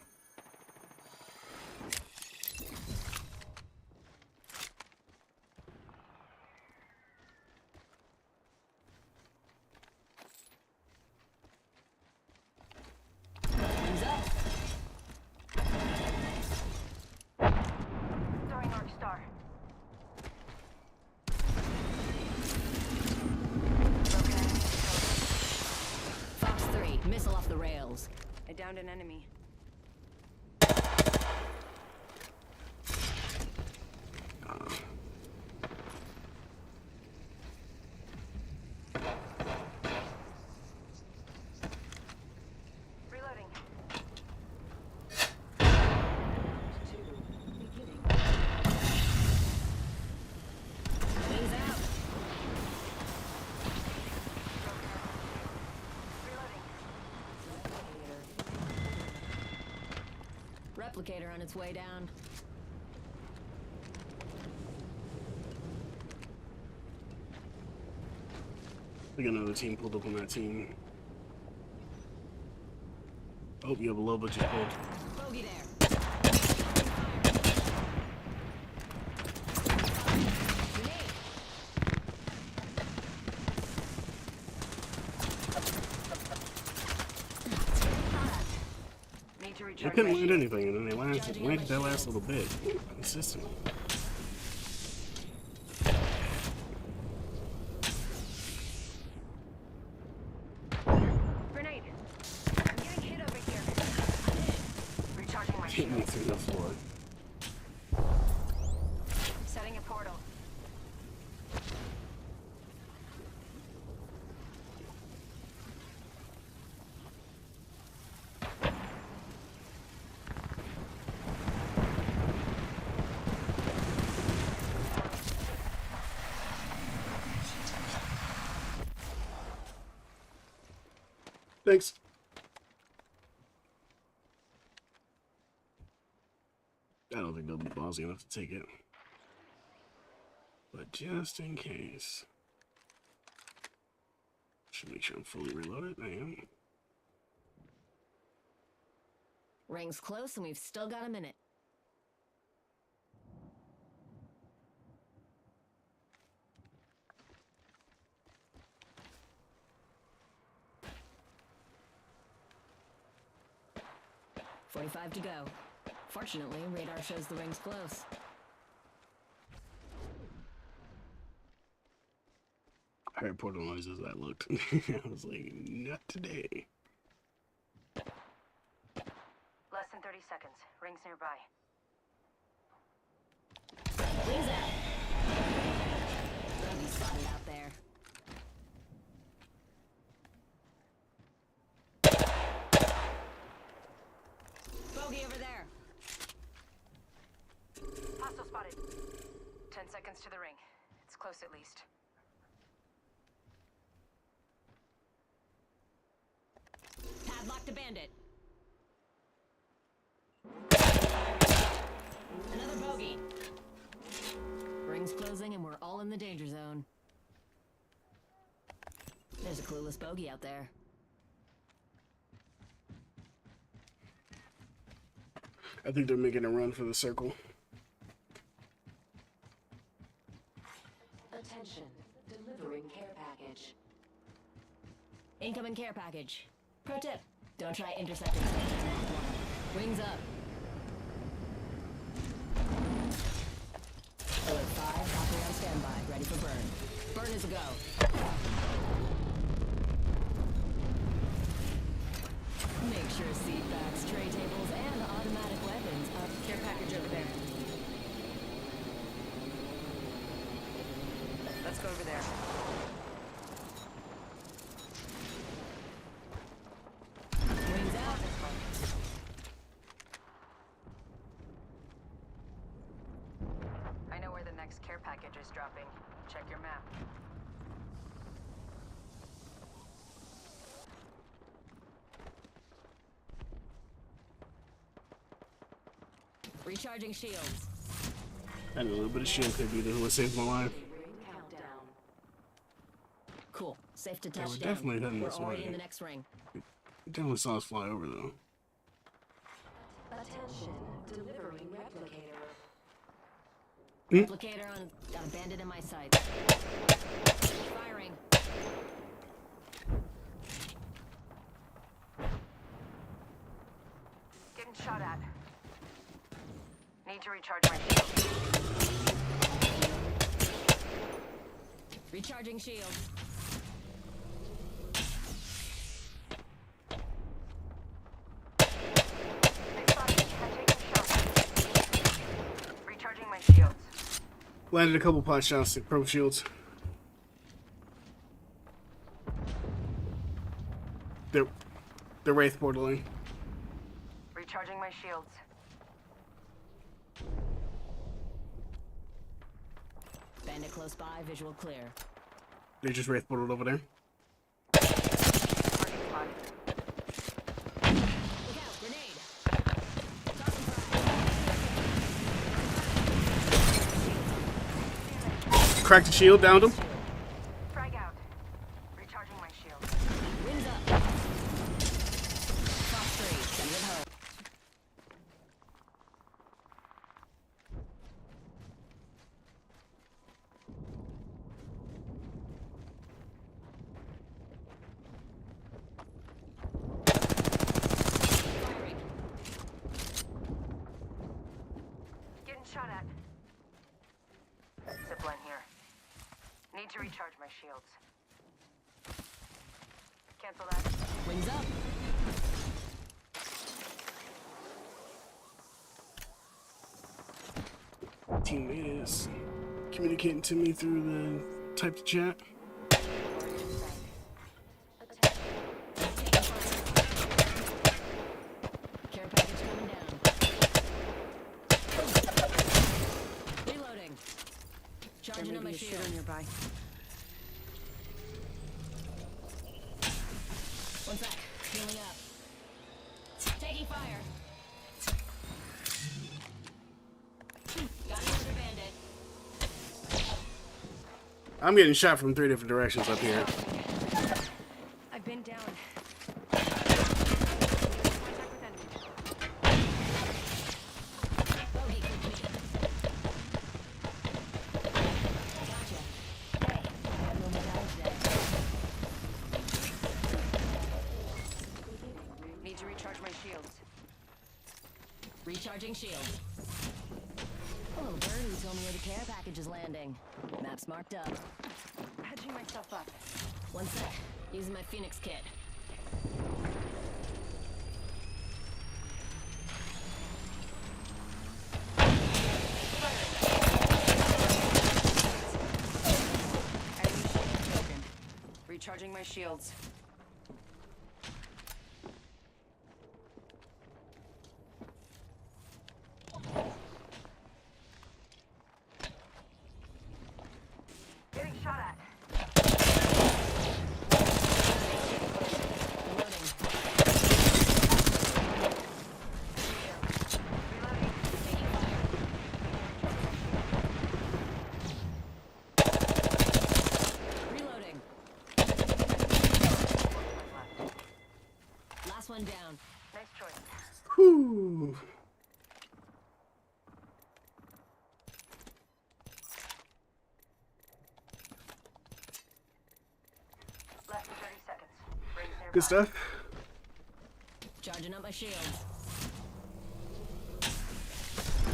the rails. I downed an enemy. Reloading. Wings out. Reloading. Replicator on its way down. We got another team pulled up on that team. Oh, you have a low budget pulled. Bogey there. Grenade. Need to They recharge couldn't my land shield. anything, and then they landed that last little bit. Consistent. Grenade. I'm getting hit over here. Recharging my Hit shield. me through the floor. Setting a portal. Thanks. I don't think they'll be ballsy enough to take it. But just in case. Should make sure I'm fully reloaded. I am. Ring's close and we've still got a minute. .45 to go. Fortunately, radar shows the ring's close. I heard portal noises. I looked. I was like, not today. Less than 30 seconds. Rings nearby. Wings out. Bogey spotted out there. Bogey over there. Hostile spotted. 10 seconds to the ring. It's close at least. Padlock to bandit. Another bogey. Ring's closing and we're all in the danger zone. There's a clueless bogey out there. I think they're making a run for the circle. Attention. Delivering care package. Incoming care package. Pro tip, don't try intercepting. Wings up. Alert 5, Valkyrie on standby, ready for burn. Burn is a go. Make sure seat backs, tray tables, and automatic weapons are Care package over there. Let's go over there. wings out. I know where the next care package is dropping. Check your map. Recharging shields. And a little bit of shield could be what saved my life. Ring countdown. Cool. Safe to Yeah, touch we're down. definitely heading We're this already way. in the next ring. Definitely saw us fly over though. Attention. Delivering replicator. Replicator on. Got a bandit in my sights. Firing. Getting shot at. Need to recharge my shield. Recharging shield. Landed a couple pot shots at pro shields. They're wraith portaling. Recharging my shields. Bandit close by, visual clear. They just wraith portaled over there. Target spotted. Look out, grenade! Tossing frag. Cracked the shield, downed him. Frag out. Recharging my shields. Wings up. Fox 3, send it home. Firing. Getting shot at. Zipline here. Need to recharge my shields. Cancel that. Wings up. Teammate is communicating to me through the typed chat. Care package coming down. Reloading. Charging on my shield. nearby. One sec. Healing up. Taking fire. Got another bandit. I'm getting shot from 3 different directions up here. I've been down. Contact with enemy. Bogey could be. Gotcha. Hey, I have no more down today. Need to recharge my shields. Recharging shield. A little birdie told me where the care package is landing. Map's marked up. Hedging myself up. One sec. Using my Phoenix kit. Enemy shield broken. Recharging my shields. Getting shot at. Reloading. Reloading. Taking fire. Reloading. Last one down. Nice choice. Whew. Less than 30 seconds. Rings nearby. Good stuff. Charging up my shields.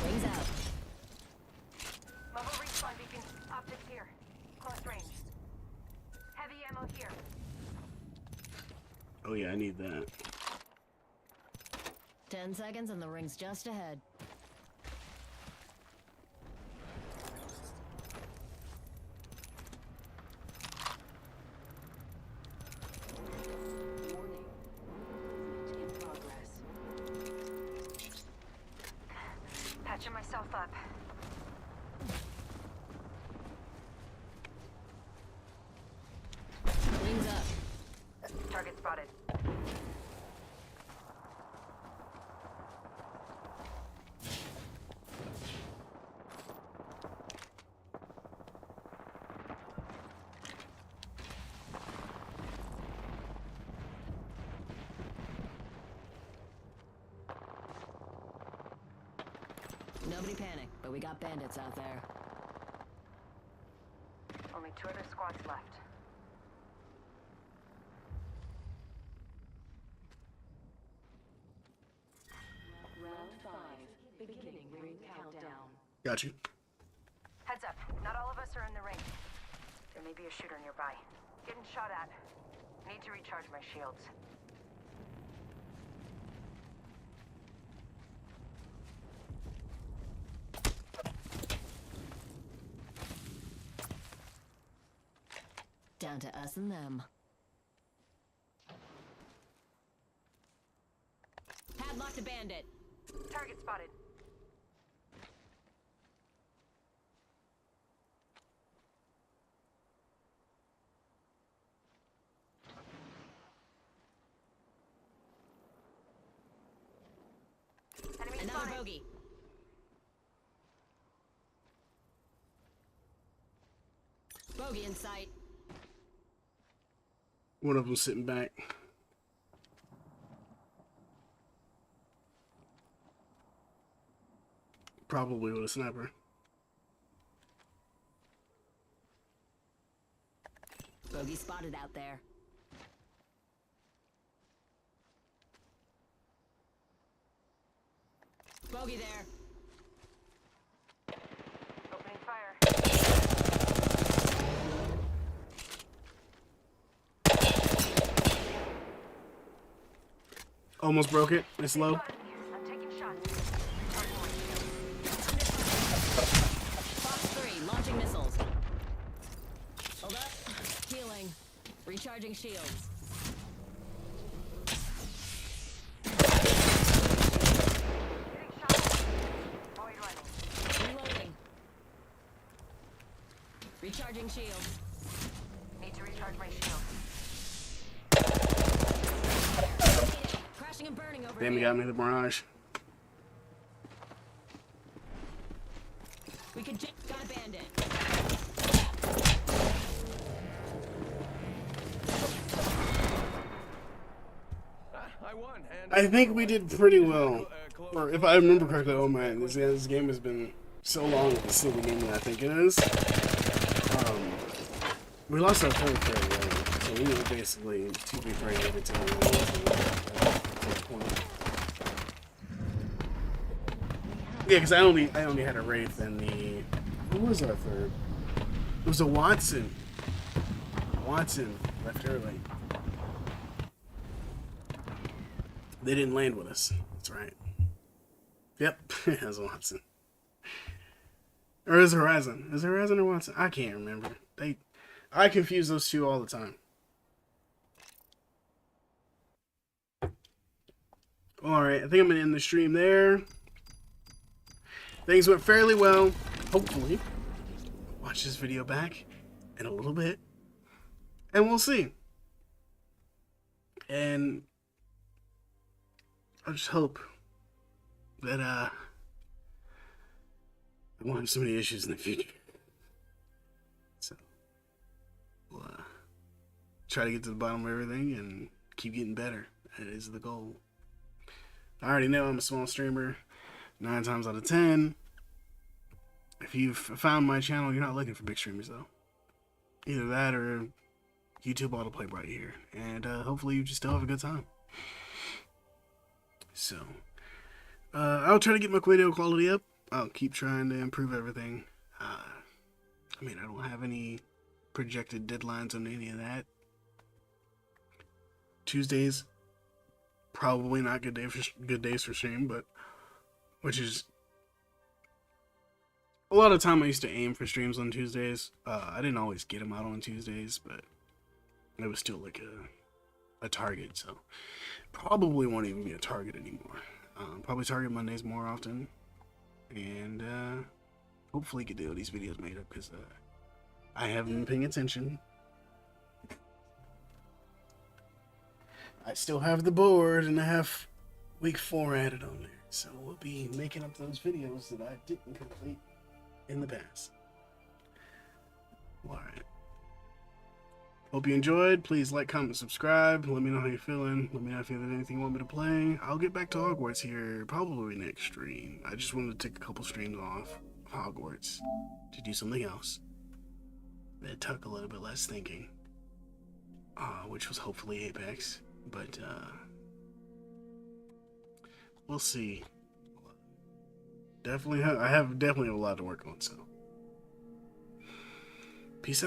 Wings out. Mobile respawn beacon. Optics here. Close range. Heavy ammo here. Oh yeah, I need that. 10 seconds and the ring's just ahead. Warning. Movement in progress. Patching myself up. Wings up. Target spotted. Nobody panic, but we got bandits out there. Only 2 other squads left. Round 5. Beginning ring countdown. Got you. Heads up. Not all of us are in the ring. There may be a shooter nearby. Getting shot at. Need to recharge my shields. Down to us and them. Padlocked a bandit. Target spotted. Enemy Another spotted. bogey. Bogey in sight. One of them sitting back. Probably with a sniper. Bogey spotted out there. Bogey there. Opening fire. Almost broke it. It's low. I'm taking shots. Fox 3, launching missiles. Hold up. Healing. Recharging shields. Getting shot. Void running. Reloading. Recharging shields. Need to recharge my shield. Crashing and burning over Damn, he here. got me the barrage. We could just got a bandit. I won, and I think we did pretty well. Or if I remember correctly, oh man, this game has been so long, it's still the game that I think it is. We lost our third fairly well, so we were basically 2v3 every time we lost. Yeah, because I only had a Wraith and the... Who was our third? It was a Watson. Watson left early. They didn't land with us. That's right. Yep, it was Watson. Or is it Horizon? Is it Horizon or Watson? I can't remember. I confuse those two all the time. Alright, I think I'm going to end the stream there. Things went fairly well. Hopefully. Watch this video back in a little bit. And we'll see. And I just hope that I won't have so many issues in the future. So we'll try to get to the bottom of everything and keep getting better. That is the goal. I already know I'm a small streamer. 9 times out of 10. If you've found my channel, you're not looking for big streamers though. Either that or YouTube autoplay right here. And hopefully you just still have a good time. So I'll try to get my video quality up. I'll keep trying to improve everything. I mean, I don't have any projected deadlines on any of that. Tuesdays, probably not good days for stream, but which is a lot of time I used to aim for streams on Tuesdays. I didn't always get them out on Tuesdays, but it was still like a target, so probably won't even be a target anymore. Probably target Mondays more often, and hopefully get these videos made up because I haven't been paying attention. I still have the board and I have week 4 added on there, so we'll be making up those videos that I didn't complete in the past. Alright. Hope you enjoyed. Please like, comment, subscribe. Let me know how you're feeling. Let me know if there's anything you want me to play. I'll get back to Hogwarts here probably next stream. I just wanted to take a couple streams off of Hogwarts to do something else that took a little bit less thinking, which was hopefully Apex. But we'll see. I definitely have a lot to work on, so